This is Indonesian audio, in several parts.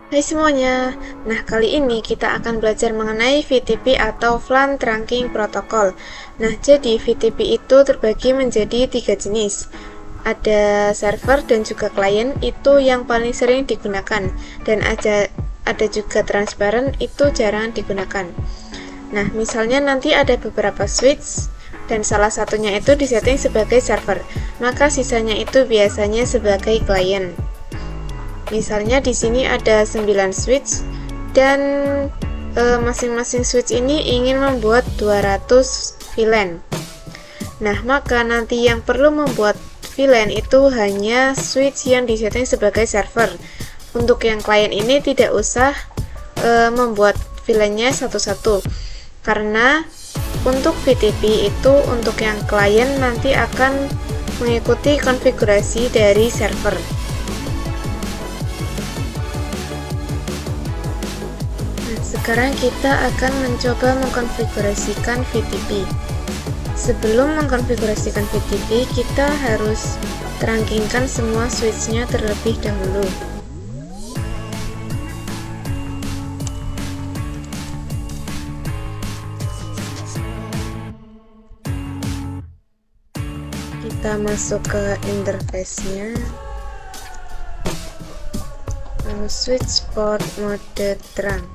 Hai semuanya, nah kali ini kita akan belajar mengenai VTP atau VLAN Trunking Protocol. Nah jadi VTP itu terbagi menjadi 3 jenis. Ada server dan juga klien, itu yang paling sering digunakan. Dan ada juga transparent, itu jarang digunakan. Nah misalnya nanti ada beberapa switch dan salah satunya itu disetting sebagai server, maka sisanya itu biasanya sebagai klien. Misalnya di sini ada 9 switch dan masing-masing switch ini ingin membuat 200 VLAN. Nah, maka nanti yang perlu membuat VLAN itu hanya switch yang disetting sebagai server. Untuk yang klien ini tidak usah membuat VLAN-nya satu-satu. Karena untuk VTP itu untuk yang klien nanti akan mengikuti konfigurasi dari server. Sekarang kita akan mencoba mengkonfigurasikan VTP. Sebelum mengkonfigurasikan VTP, kita harus trunkingkan semua switch-nya terlebih dahulu. Kita masuk ke interface-nya, lalu switch port mode trunk.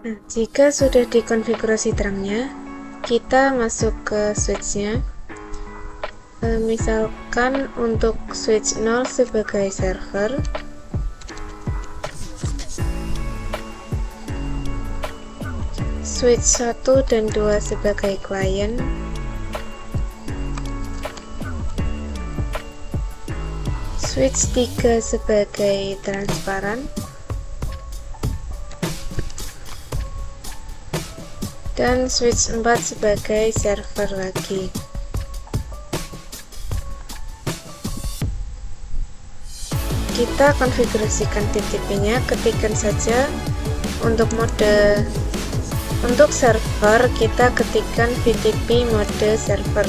Nah, jika sudah dikonfigurasi trunknya, kita masuk ke switch-nya. Misalkan untuk switch 0 sebagai server, switch 1 dan 2 sebagai klien, switch 3 sebagai transparan, dan switch 4 sebagai server lagi. Kita konfigurasikan VTP-nya, ketikkan saja untuk server kita ketikkan VTP mode server.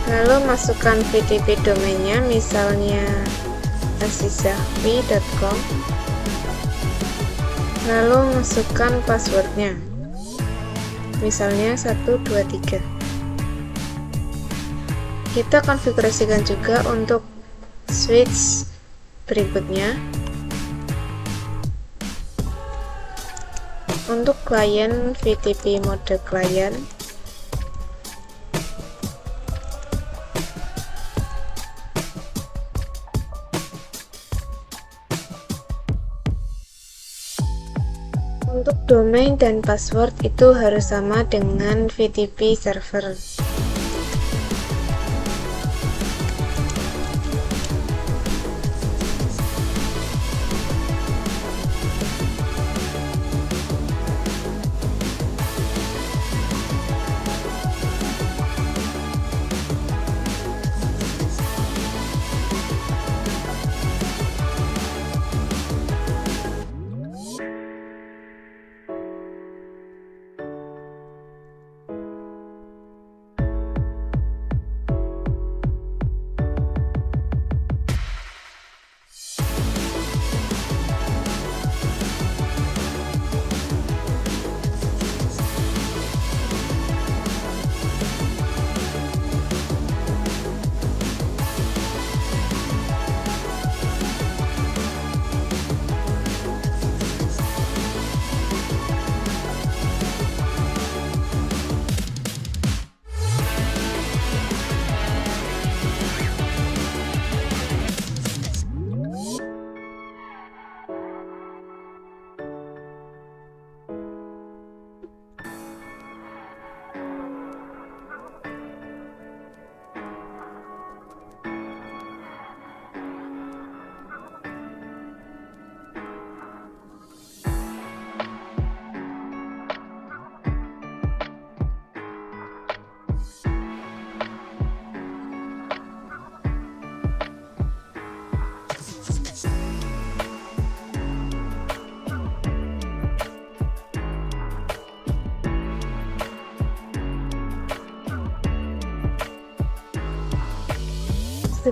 Lalu masukkan VTP domainnya, misalnya azizahfi.com. Lalu masukkan passwordnya, misalnya 123. Kita konfigurasikan juga untuk switch berikutnya. Untuk klien, VTP mode klien. Untuk domain dan password itu harus sama dengan VTP server.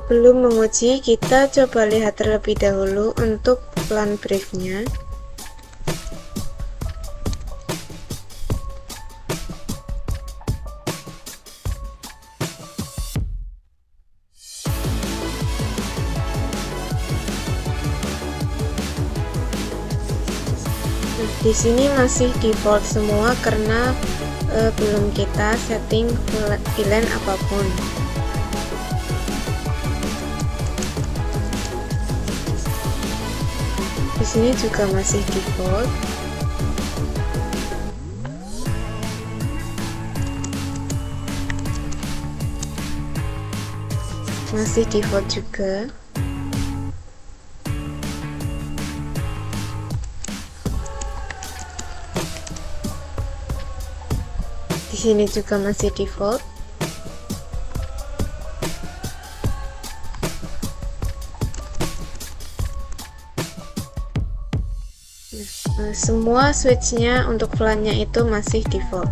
Sebelum menguji, kita coba lihat terlebih dahulu untuk plan briefnya. Di sini masih default semua karena belum kita setting VLAN apapun. Di sini juga masih default. Masih default juga. Di sini juga masih default. Semua switchnya untuk VLAN-nya itu masih default.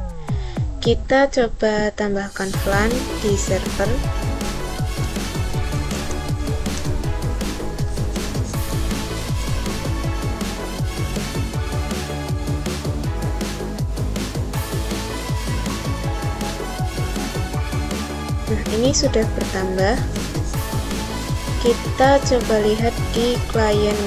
Kita coba tambahkan VLAN di server. Nah, ini sudah bertambah. Kita coba lihat di klien.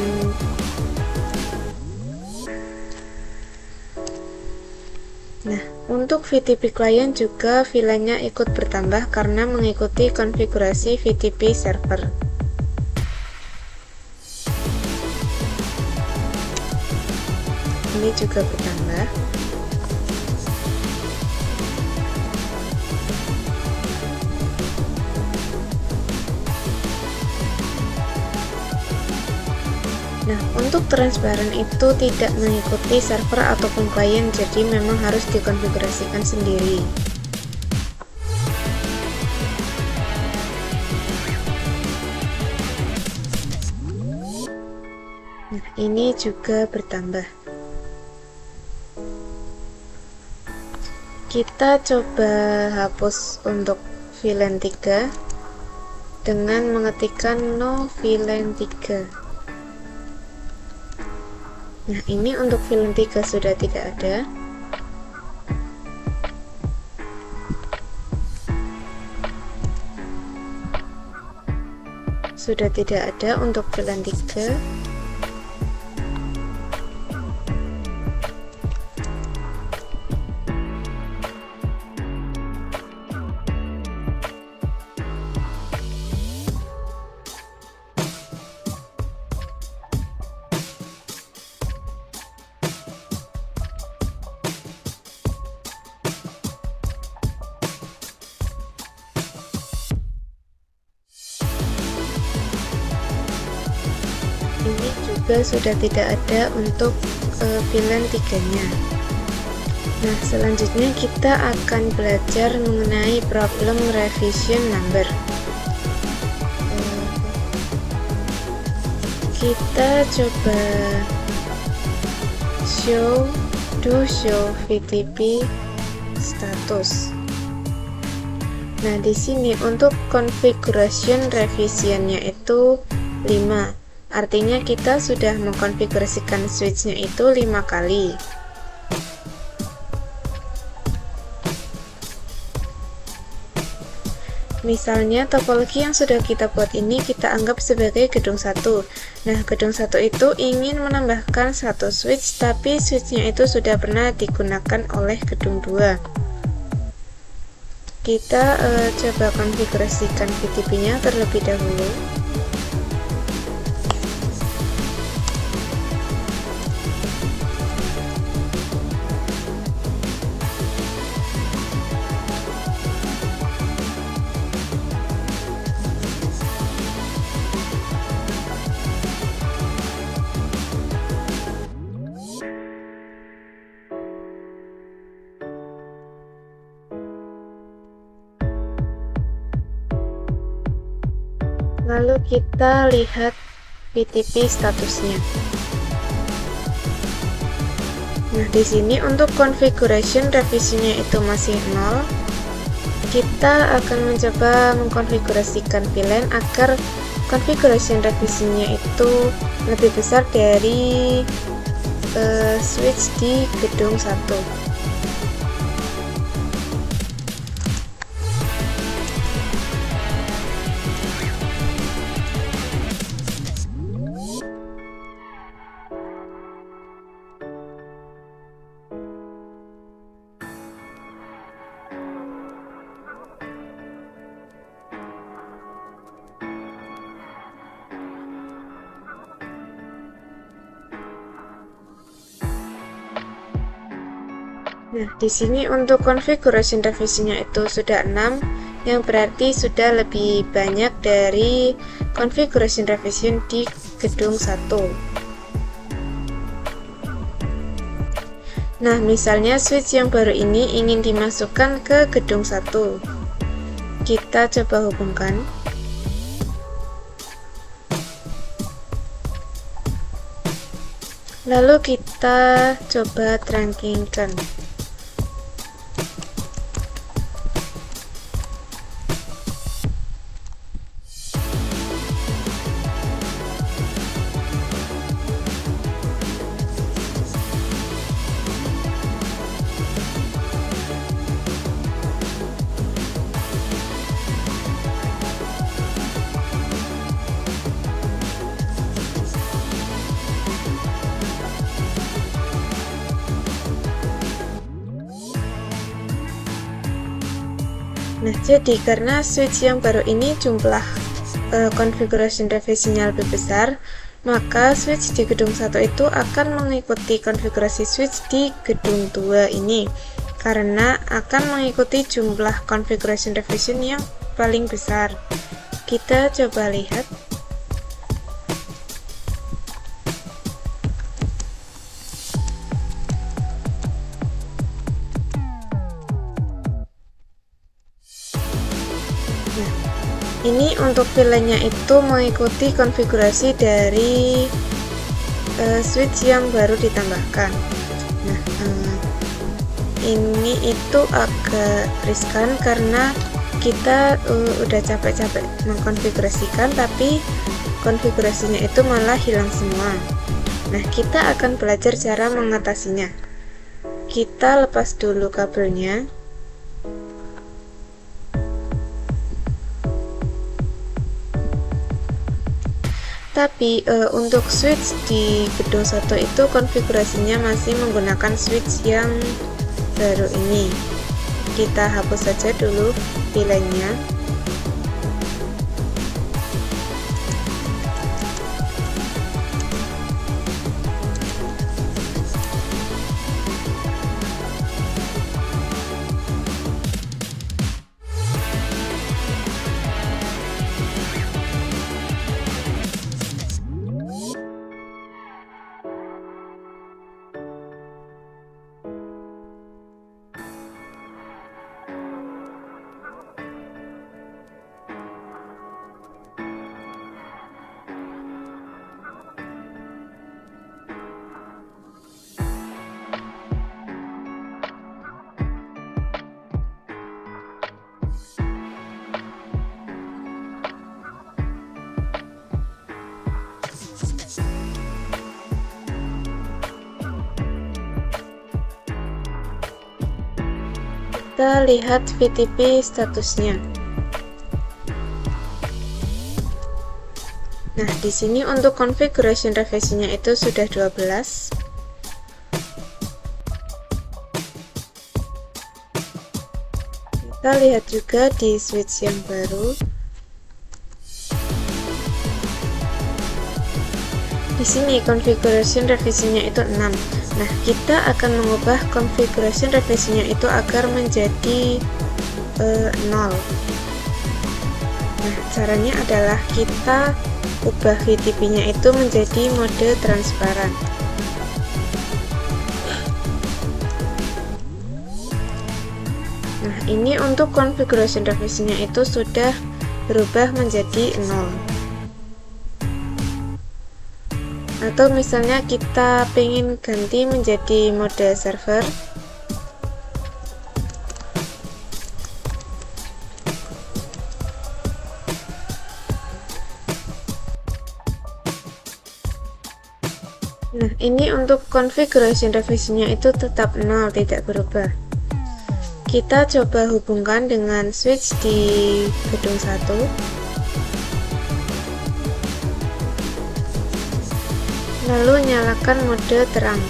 Nah, untuk VTP klien juga VLAN-nya ikut bertambah karena mengikuti konfigurasi VTP server. Ini juga bertambah. Nah, untuk transparan itu tidak mengikuti server ataupun klien, jadi memang harus dikonfigurasikan sendiri. Nah, ini juga bertambah. Kita coba hapus untuk VLAN 3 dengan mengetikkan no VLAN 3. Nah, ini untuk VLAN 3 sudah tidak ada. Sudah tidak ada untuk VLAN 3. Ini juga sudah tidak ada untuk VLAN 3-nya. Nah, selanjutnya kita akan belajar mengenai problem revision number. Kita coba show VTP status. Nah, di sini untuk configuration revisionnya itu 5. Artinya kita sudah mengkonfigurasikan switchnya itu 5 kali. Misalnya topologi yang sudah kita buat ini kita anggap sebagai gedung 1. Nah, gedung 1 itu ingin menambahkan satu switch, tapi switchnya itu sudah pernah digunakan oleh gedung 2. Kita coba konfigurasikan VTP-nya terlebih dahulu. Lalu kita lihat VTP statusnya. Nah, di sini untuk configuration revisinya itu masih 0. kita akan mencoba mengkonfigurasikan VLAN agar configuration revisinya itu lebih besar dari switch di gedung 1. Nah, di sini untuk configuration revisinya itu sudah 6, yang berarti sudah lebih banyak dari configuration revision di gedung 1. Nah, misalnya switch yang baru ini ingin dimasukkan ke gedung 1. Kita coba hubungkan. Lalu kita coba trunkingkan. Nah, jadi karena switch yang baru ini jumlah configuration revisinya lebih besar, maka switch di gedung 1 itu akan mengikuti konfigurasi switch di gedung 2 ini, karena akan mengikuti jumlah configuration revision yang paling besar. Kita coba lihat. Ini untuk VLAN-nya itu mengikuti konfigurasi dari switch yang baru ditambahkan. Nah, ini itu agak riskan karena kita udah capek-capek mengkonfigurasikan, tapi konfigurasinya itu malah hilang semua. Nah, kita akan belajar cara mengatasinya. Kita lepas dulu kabelnya. Tapi untuk switch di gedung 1 itu konfigurasinya masih menggunakan switch yang baru ini. Kita hapus saja dulu VLAN-nya. Kita lihat VTP statusnya. Nah, di sini untuk configuration revisinya itu sudah 12. Kita lihat juga di switch yang baru. Di sini configuration revisinya itu 6. Nah, kita akan mengubah configuration revisinya itu agar menjadi 0. Nah, caranya adalah kita ubah VTP-nya itu menjadi mode transparan. Nah, ini untuk configuration revisinya itu sudah berubah menjadi 0. Atau misalnya kita pengen ganti menjadi mode server. Nah, ini untuk configuration revisinya itu tetap 0, tidak berubah. Kita coba hubungkan dengan switch di gedung 1. Lalu nyalakan mode terang.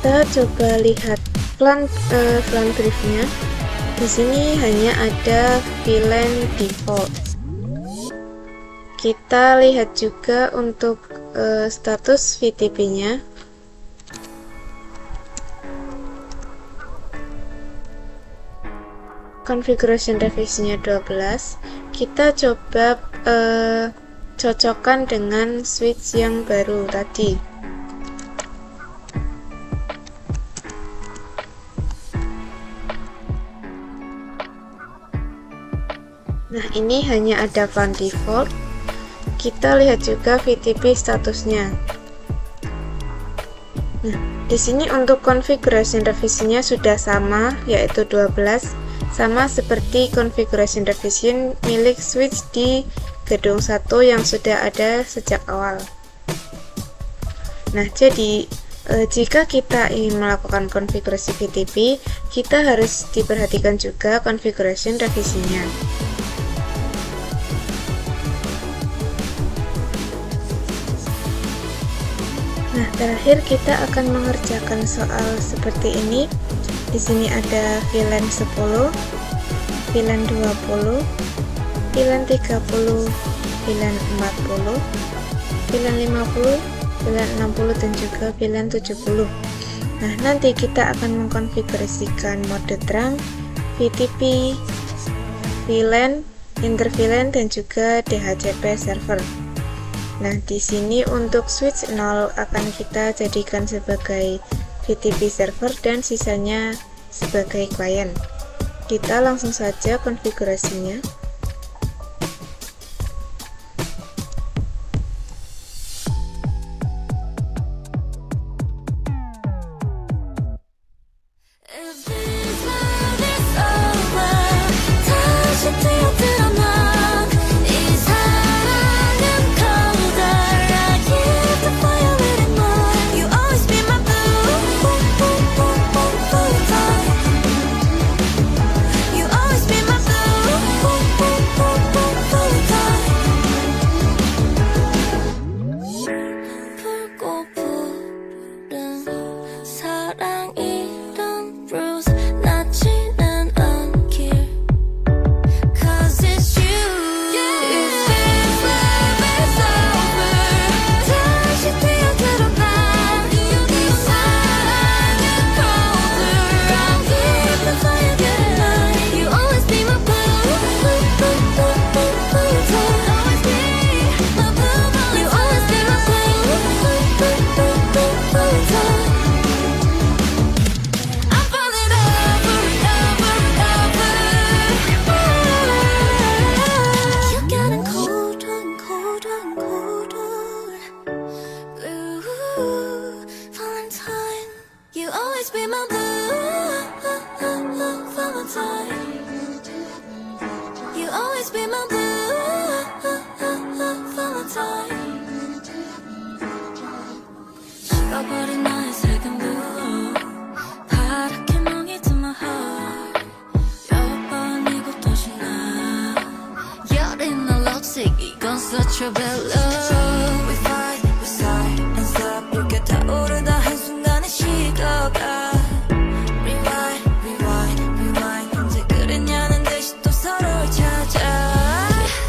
Kita coba lihat plan briefnya. Di sini hanya ada VLAN default. Kita lihat juga untuk status VTP-nya. Configuration revisinya 12. Kita coba cocokkan dengan switch yang baru tadi. Nah, ini hanya ada VLAN default. Kita lihat juga VTP statusnya. Nah, di sini untuk configuration revisinya sudah sama, yaitu 12, sama seperti configuration revision milik switch di gedung 1 yang sudah ada sejak awal. Nah, jadi jika kita ingin melakukan konfigurasi VTP, kita harus diperhatikan juga configuration revisinya. Nah, terakhir kita akan mengerjakan soal seperti ini. Di sini ada VLAN 10, VLAN 20, VLAN 30, VLAN 40, VLAN 50, VLAN 60 dan juga VLAN 70. Nah, nanti kita akan mengkonfigurasikan mode terang, VTP, VLAN, interVLAN dan juga DHCP server. Nah, di sini untuk switch 0 akan kita jadikan sebagai VTP server dan sisanya sebagai klien. Kita langsung saja konfigurasinya. Such a bad love. We fight, we sigh and stop. 이렇게 타오르다 한순간에 식어가. Rewind, rewind, rewind. 언제 그랬냐는 듯이 또 서로를 찾아.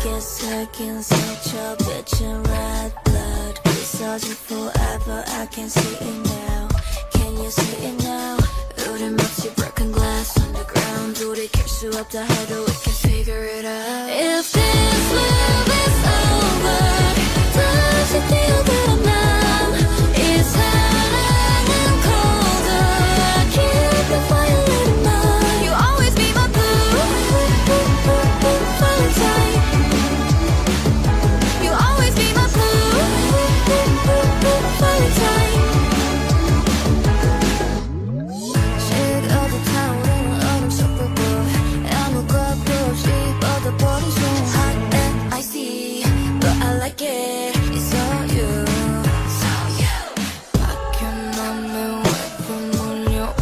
Get second second, such a bitch in red blood. Resurging forever, I can see it now. Can you see it now? 우린 마치 broken glass on the ground. 돌이킬 수 없다 해도 we can figure it out. If this love is over, 다시 뛰어들어 난. 이 사랑은 colder. I keep the fire lit mine. You always be my blue Valentine. You always be my blue Valentine. 식어도 타오르는 얼음 속 불꽃 아무것도 없이 뻗어버린 손 Hot and icy but I like it. It's all you. 밖에 남는 weapon 몰려온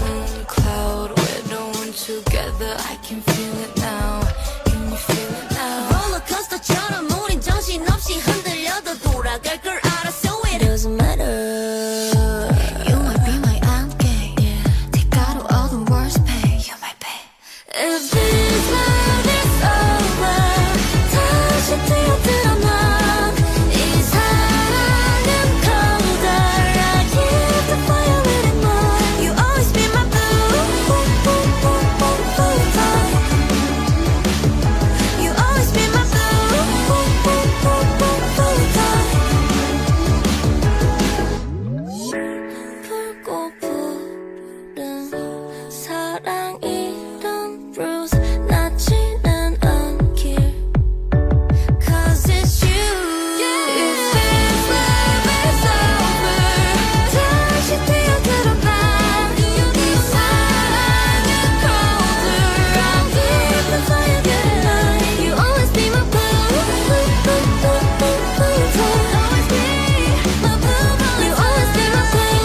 cloud. We're the one together. I can feel it now. Can you feel it now? 롤러코스터처럼 우린 정신없이 흔들려도 돌아갈 걸 알아. So it doesn't matter. You might be my endgame. Take out all the worst pain. You might pay. If this love is over, 다시 뛰어들어 난. 이 사랑은 colder. I keep the fire lit in mine. You always be my blue Valentine. You always be my blue Valentine. 붉고 푸른 사랑이란 bruise 낫지는 않길. Cause it's you. If this love is over, 다시 뛰어들어 난. 이 사랑은 colder. I'll keep the fire lit. You always be my blue Valentine. Always be my blue Valentine. You always be my blue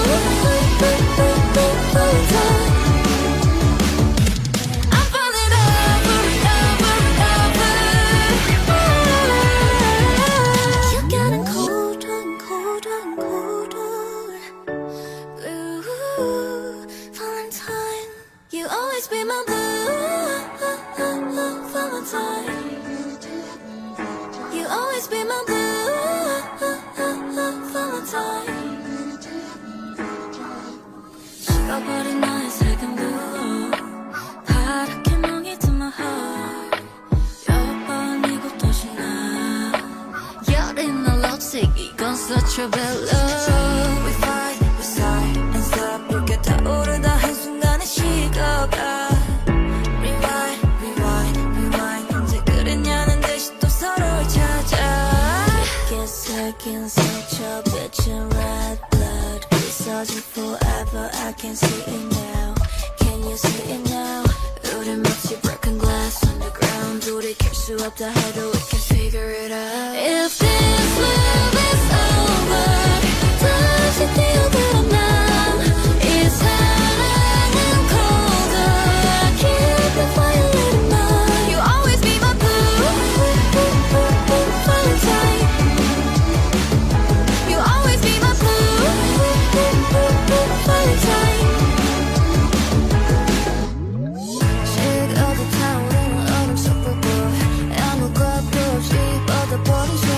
Valentine. I'm falling over. You're getting colder and colder and colder. Blue Valentine. You always be my blue Valentine. You always be my blue Valentine. 식어버린 나의 색은 blue. 파랗게 멍이 든 my heart. 몇 번이고 다시 나. 여린 날 toxic. 이건 such a bad love. We fight, we sigh and stop. 이렇게 타오르다 한순간에 식어가. Rewind, rewind, rewind. 언제 그랬냐는 듯이 또 서로를 찾아. Second, such a bitch in red blood. Resurging forever, I can see it now. Can you see it now? 우린 마치 broken glass on the ground. 돌이킬 수 없다 해도 we can figure it out. If this love is over, 다시 뛰어들어 난. 이 사랑은 colder. I keep the fire lit in mine. You always be my blue Valentine. You always be my blue Valentine. 식어도 타오르는 얼음 속 불꽃 아무것도 없이 뻗어버린 손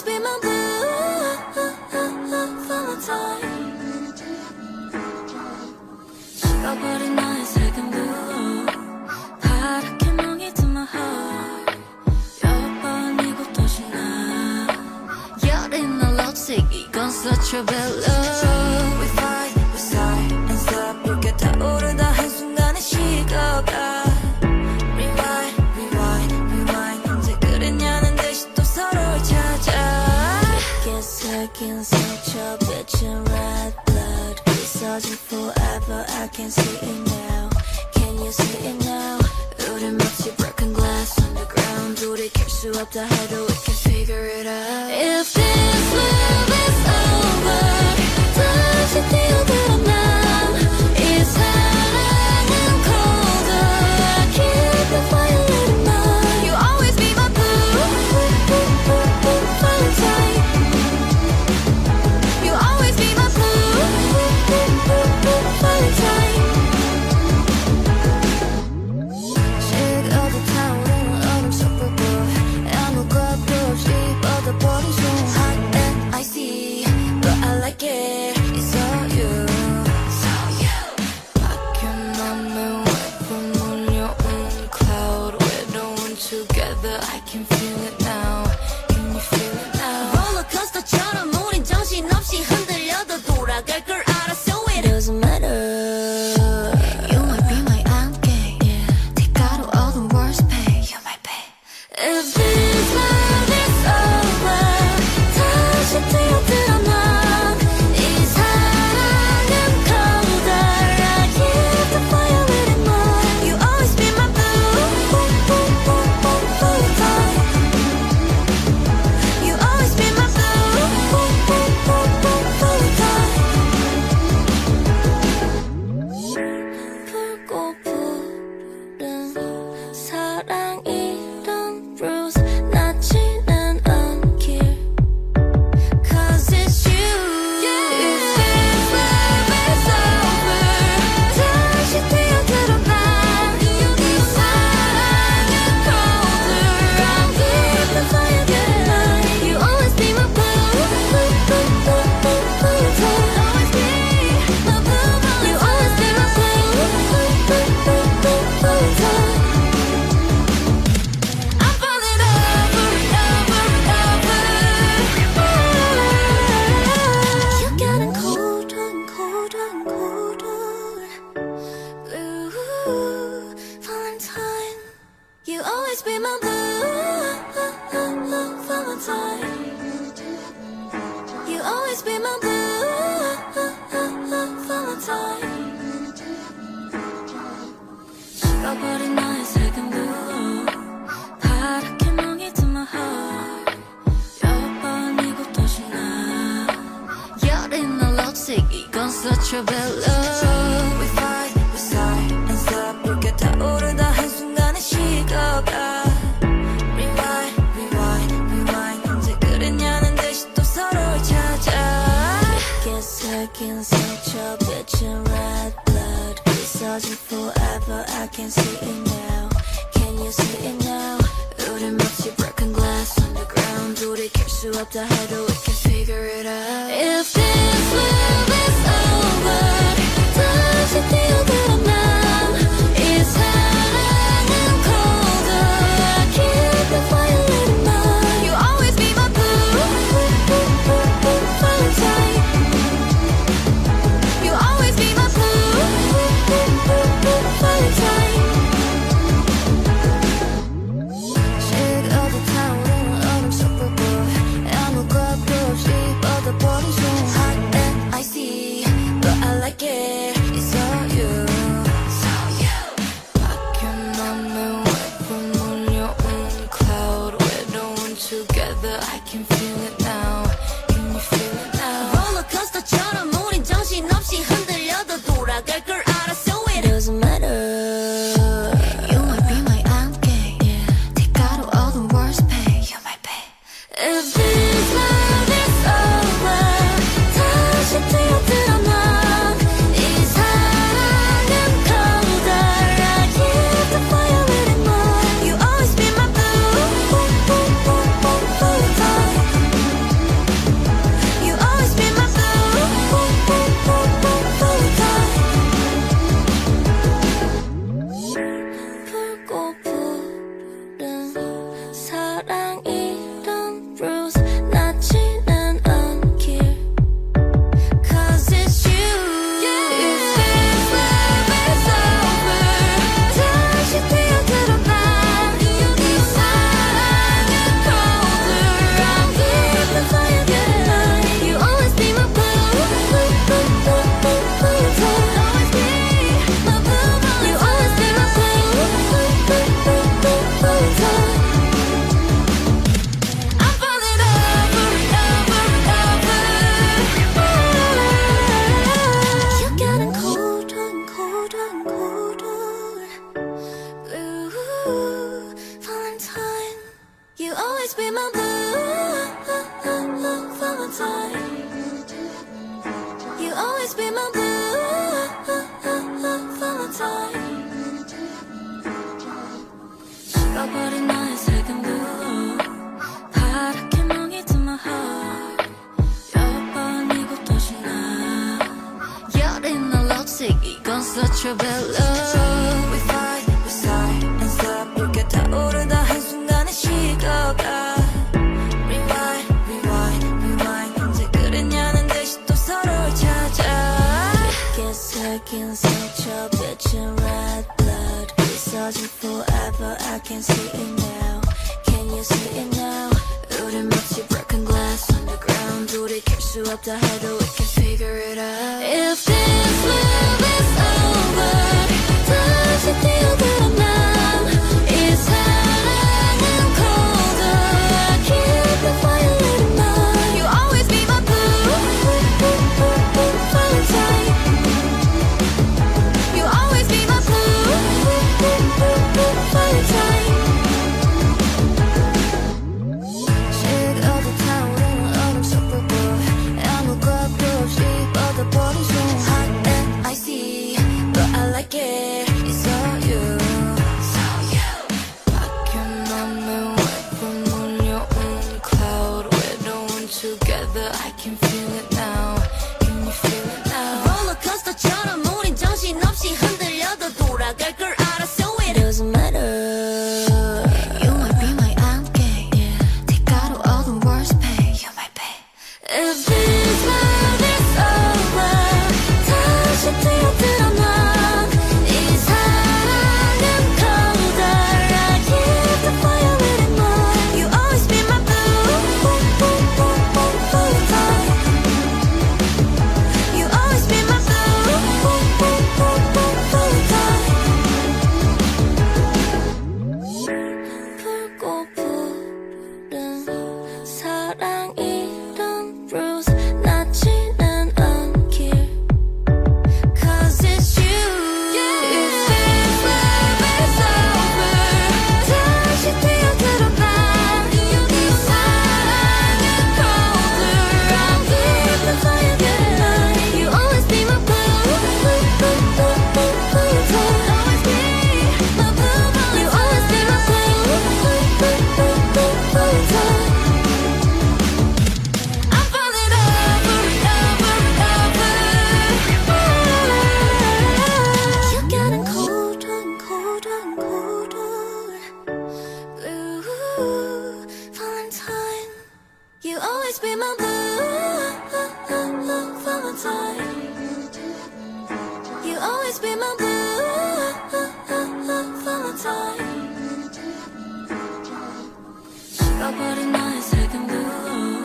always be my blue Valentine. 식어버린 나의 색은 blue 파랗게 멍이 든 my heart. 몇 번이고 다시 나 여린 날 lipstick 이건 such a bad love. We fight, we sigh and stop. 이렇게 타오르다 한순간에 식어가. Rewind, rewind, rewind. 언제 그랬냐는 듯이 또 서로를 찾아. 개새긴 상처 bitchin' red blood. 있어진 forever I can see it now. Can you see it now? 우린 마치 broken glass on the ground. 돌이킬 수 없다 해도 we can figure it out. If this love is over 다시 뛰어들어 난 이 사랑은 colder. I keep the fire lit in mine. You always be my blue Valentine. You always be my blue Valentine. 식어도 타오르는 얼음 속 불꽃 아무것도 없이 뻗어버린 손. Hot and icy but I like it. It's all you, it's all you. 막힌 맘에 weapon 몰려온 cloud. We're the one together. I can feel it now. Can you feel it now? 롤러코스터처럼 우린 정신없이 흔들려도 돌아갈 걸 알아. So it doesn't matter. You might be my endgame. Take out all the worst pain. You might pay. If this love is over 다시 뛰어들어 난 이 사랑은 colder. I keep the fire lit in mine. You always be my blue Valentine. You always be my blue Valentine. 붉고 푸른 사랑이란 bruise 낫지는 않길. Cause it's you. If this love is over 다시 뛰어들어 난 이 사랑은 colder. I'll keep the fire burning. You always be my blue Valentine. Always be my blue Valentine. You always be my blue Valentine. I'm falling over. You're getting colder and colder and colder. Blue Valentine. You always be my blue Valentine. You always be my blue Valentine. 식어버린 나의 색은 blue 파랗게 멍이 든 my heart. 몇 번이고 다시 나 여린 날 lipstick 이건 such a bad love. We fight, we sigh and stop. 이렇게 타오르다 한순간에 식어가. Rewind, rewind, rewind. 언제 그랬냐는 듯이 또 서로를 찾아. 개새긴 상처 bitchin' red blood. 있어진 forever I can see it now. Can you see it now? 우린 마치 broken glass on the ground. 돌이킬 수 없다 해도 we can figure it out. If this love is over 다시 뛰어들어 난 이 사랑은 colder. I keep the fire lit in mine. You always be my blue Valentine. You always be my blue Valentine. 식어도 타오르는 얼음 속 불꽃 아무것도 없이 뻗어버린 손. Hot and icy but I like it. It's all you, it's all you. 막힌 맘에 weapon 몰려온 cloud. We're the one together. I can feel it now. Can you feel it now? 롤러코스터처럼 우린 정신없이 흔들려도 돌아갈 걸 알아. So it doesn't matter. You might be my endgame. Take out all the worst pain. You might pay. If this love is over 다시 뛰어들어 난 이 사랑은 colder. I keep the fire lit in mine. You always be my blue Valentine. always be my blue Valentine. You always be my blue Valentine. 식어버린 나의 색은 blue. 파랗게 멍이 든 my heart. 몇 번이고 다시 나. 여린 날 lipstick 이건 such a bad love. We fight, we sigh and stop. 이렇게 타오르다 한순간에 식어가. Rewind, rewind, rewind. 언제 그랬냐는 듯이 또 서로를 찾아. 새긴 상처 bitchin' red blood. 있어진 forever. I can see it now. Can you see it now? 우린 마치 broken glass on the ground. 돌이킬 수 없다 해도 we can figure it out. If this love is over, 다시 뛰어들어 난. 이 사랑은 colder. I keep the fire lit up. You always be my blue Valentine. You always be my blue Valentine. 식어도 타오르는 얼음 속 불빛. 아무것도 없이 뻗어버린 손. Hot and icy, but I like it. It's all you, it's all you. Locking my man away from 몰려온 cloud. We're the one together. I can feel it now. Can you feel it now? 롤러코스터처럼 우린 정신없이 흔들려도 돌아갈 걸 알아. So it doesn't matter. You might be my endgame. Take out all the worst pain. You might pay. If this love is over, 다시 뛰어들어 난. 이 사랑은 colder. I keep the fire lit up. You always be my blue Valentine. You always be my blue Valentine. 붉고 푸른 사랑이란 bruise 낫지는 않길. Cause it's you. If this love is over, 다시 뛰어들어 난. 이 사랑은 colder. I'll keep the fire burning. You always be my blue Valentine. Always be my blue Valentine. You always be my blue Valentine. I'm falling over and over and over. You're getting colder and colder and colder. Blue Valentine. You always be my blue Valentine. You always be my blue Valentine. 식어버린 나의 색은 blue.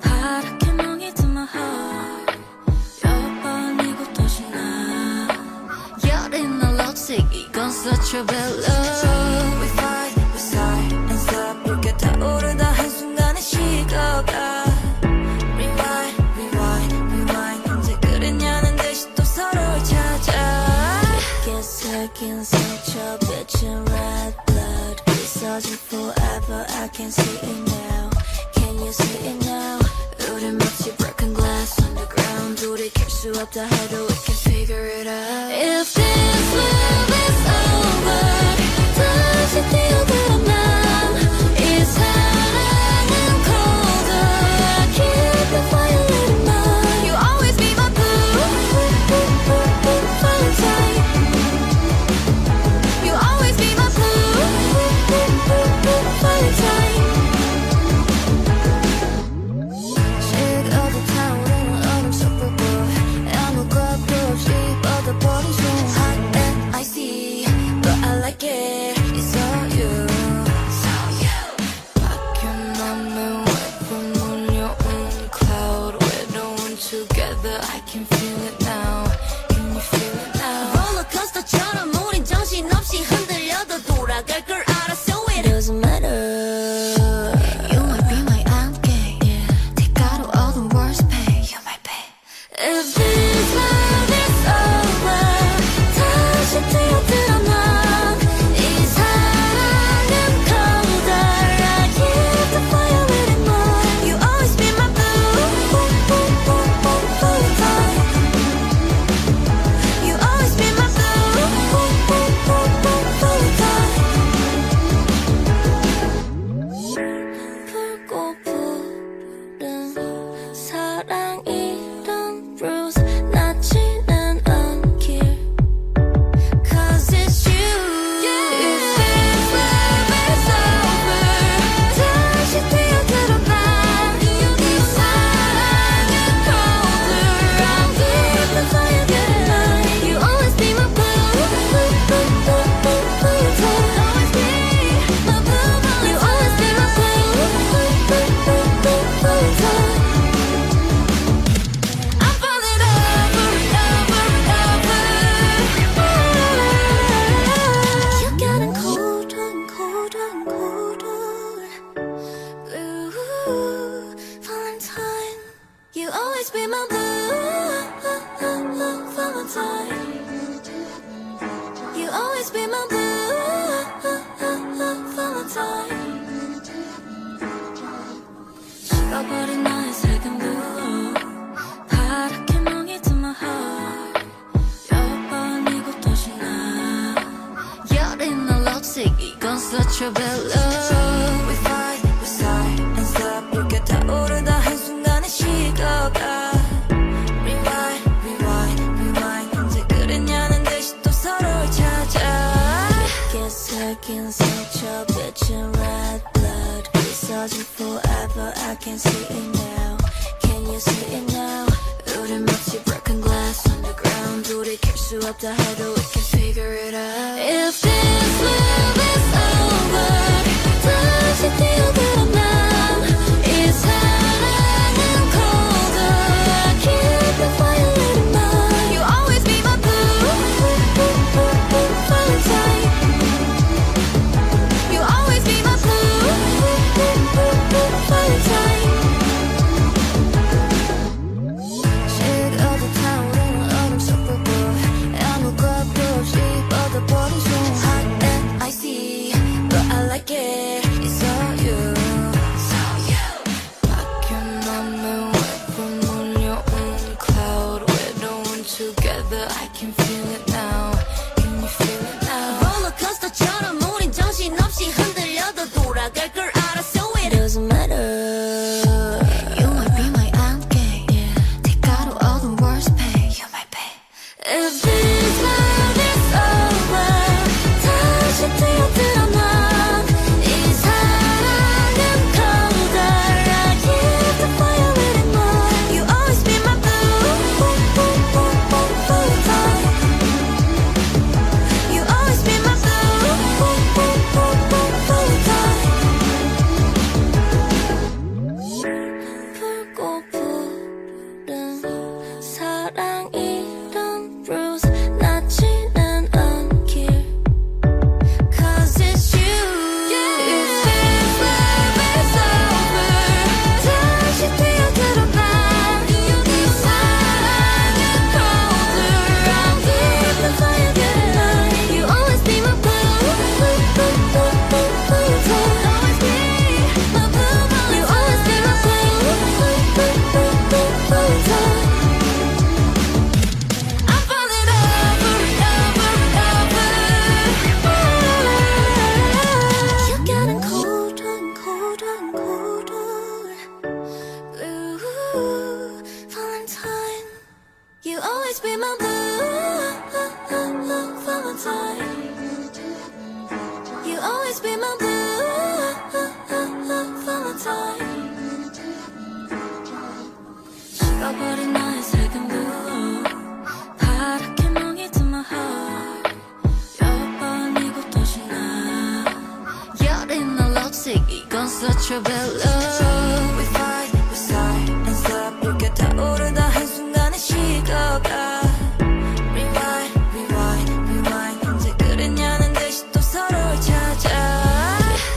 파랗게 멍이 든 my heart. 몇 번이고 다시 나. 여린 날 lipstick 이건 such a bad love. We fight, we sigh and stop. 이렇게 타오르다 한순간에 식어가. Rewind, rewind, rewind. 언제 그랬냐는 듯이 또 서로를 찾아. 새긴 상처 bitchin' red blood. 있어진 forever. I can see it now. Can you see it now? 우린 마치 broken glass on the ground. 돌이킬 수 없다 해도 we can figure it out. If this love is over, 다시 뛰어들어 난. 이 사랑은 colder. I keep the fire lit up. You always be my blue Valentine. You always be my blue Valentine. 식어도 타오르는 얼음 속 불빛. 아무것도 없이 뻗어버린 손. Hot and icy, but I like it. It's all you. forever. I can see it now. Can you see it now? 우린 마치 broken glass underground. 돌이킬 수 없다 해도 we can figure it out. If this love is over, 다시 뛰어들어 난. 이 사랑은 colder. I keep the fire lit in mine. You always be my blue Valentine. You always be my blue Valentine. Shake all the time when I'm super good. 아무것도 없이 뻗어버린 손. Hot and icy, but I like it. It's all you. 밖에만 외부 몰려온 cloud. 외로운 together. I can feel it now. Can you feel it now? 롤러코스터처럼 우린 정신없이 흔들려도 돌아갈 걸 알아. So it doesn't matter. You might be my 안개. Take out all the worst pain. You might pay. If this love is over, 다시 뛰어들어 난. 이 사랑은 colder. I keep the fire lit in mine. You always be my blue Valentine. You always be my blue Valentine. 붉고 푸른 사랑이란 bruise 낫지는 않길. Cause it's you. If this love is over, 다시 뛰어들어 난. 이 사랑은 colder. I'll keep the fire burning. You always be my blue Valentine. Always be my blue Valentine. You always be my blue Valentine. I'm falling over. You're getting colder and colder and colder. Blue Valentine. You always be my blue Valentine. You always be my blue Valentine. 식어버린 나의 색은 blue. 파랗게 멍이 든 my heart. 몇 번이고 다시 나. 열이 날라오지 이건 such a bad love. We fight, we sigh and stop. 이렇게 타오르다 한순간에 식어가. Rewind, rewind, rewind. 언제 그랬냐는 듯이 또 서로를 찾아.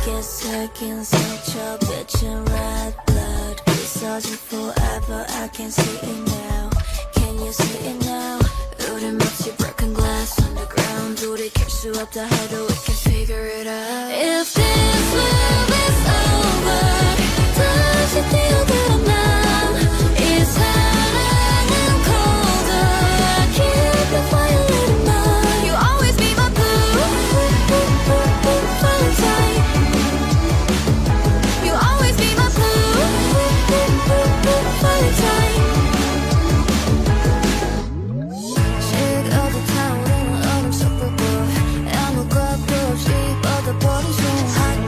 깊게 새긴 상처 빛은 red blood. 부서진 forever. I can see it now. Can you see it now? 우린 마치 broken glass underground. 돌이킬 수 없다 해도 we can figure it out. If this love is over, 다시 뛰어들어 난. 이 사랑은 colder. I keep the fire lit in mine. You always be my blue Valentine. You always be my blue Valentine. Shake all the time when I'm super good. 아무것도 없이 뻗어버린 손. Hot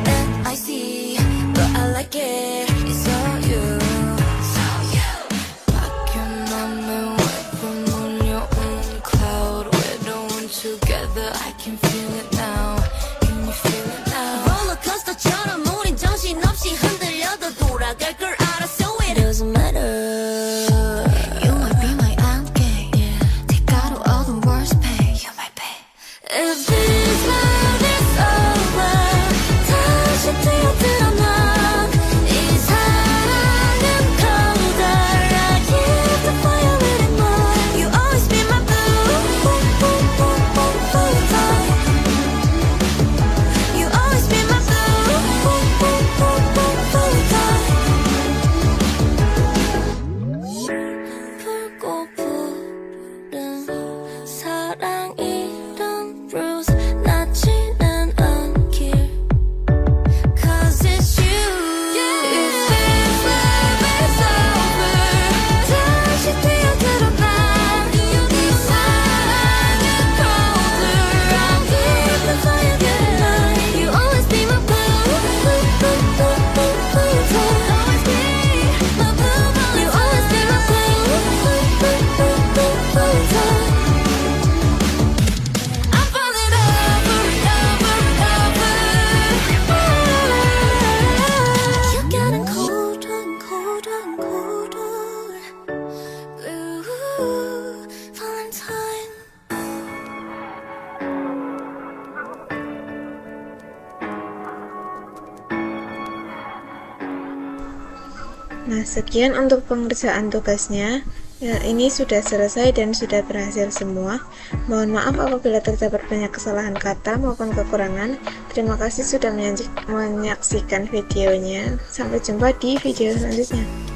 Nah, sekian untuk pengerjaan tugasnya. Ya, ini sudah selesai dan sudah berhasil semua. Mohon maaf apabila terdapat banyak kesalahan kata maupun kekurangan. Terima kasih sudah menyaksikan videonya. Sampai jumpa di video selanjutnya.